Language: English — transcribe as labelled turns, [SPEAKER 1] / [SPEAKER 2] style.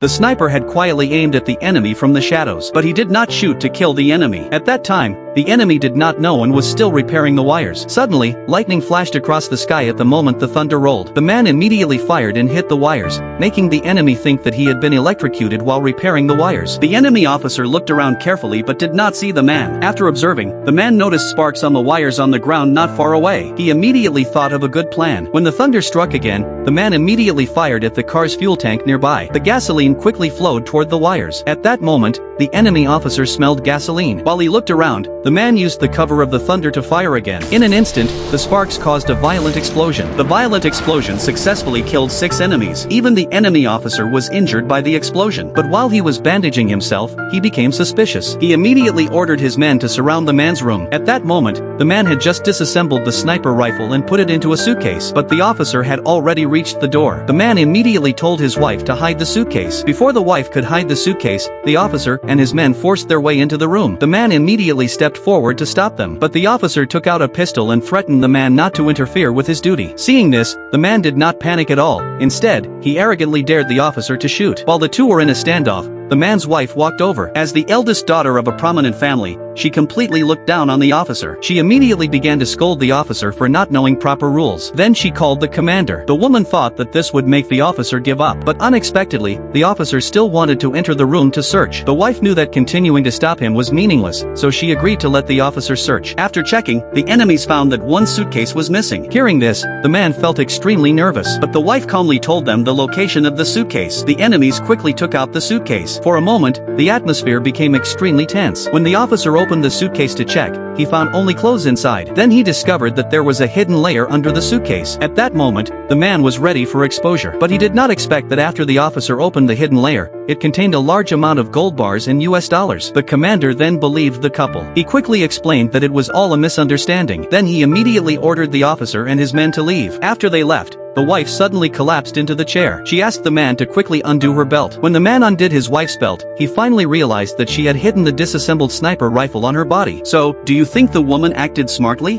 [SPEAKER 1] The sniper had quietly aimed at the enemy from the shadows, but he did not shoot to kill the enemy. At that time, the enemy did not know and was still repairing the wires. Suddenly, lightning flashed across the sky at the moment the thunder rolled. The man immediately fired and hit the wires, making the enemy think that he had been electrocuted while repairing the wires. The enemy officer looked around carefully but did not see the man. After observing, the man noticed sparks on the wires on the ground not far away. He immediately thought of a good plan. When the thunder struck again, the man immediately fired at the car's fuel tank nearby. The gasoline quickly flowed toward the wires. At that moment, the enemy officer smelled gasoline. While he looked around, the man used the cover of the thunder to fire again. In an instant, the sparks caused a violent explosion. The violent explosion successfully killed 6 enemies. Even the enemy officer was injured by the explosion. But while he was bandaging himself, he became suspicious. He immediately ordered his men to surround the man's room. At that moment, the man had just disassembled the sniper rifle and put it into a suitcase. But the officer had already reached the door. The man immediately told his wife to hide the suitcase. Before the wife could hide the suitcase, the officer and his men forced their way into the room. The man immediately stepped forward to stop them, but the officer took out a pistol and threatened the man not to interfere with his duty. Seeing this, the man did not panic at all. Instead, he arrogantly dared the officer to shoot. While the two were in a standoff, the man's wife walked over. As the eldest daughter of a prominent family, she completely looked down on the officer. She immediately began to scold the officer for not knowing proper rules. Then she called the commander. The woman thought that this would make the officer give up, but unexpectedly, the officer still wanted to enter the room to search. The wife knew that continuing to stop him was meaningless, so she agreed to let the officer search. After checking, the enemies found that one suitcase was missing. Hearing this, the man felt extremely nervous, but the wife calmly told them the location of the suitcase. The enemies quickly took out the suitcase. For a moment, the atmosphere became extremely tense. When the officer opened the suitcase to check, he found only clothes inside. Then he discovered that there was a hidden layer under the suitcase. At that moment, the man was ready for exposure. But he did not expect that after the officer opened the hidden layer, it contained a large amount of gold bars and US dollars. The commander then believed the couple. He quickly explained that it was all a misunderstanding. Then he immediately ordered the officer and his men to leave. After they left, the wife suddenly collapsed into the chair. She asked the man to quickly undo her belt. When the man undid his wife's belt, he finally realized that she had hidden the disassembled sniper rifle on her body. So, do you think the woman acted smartly?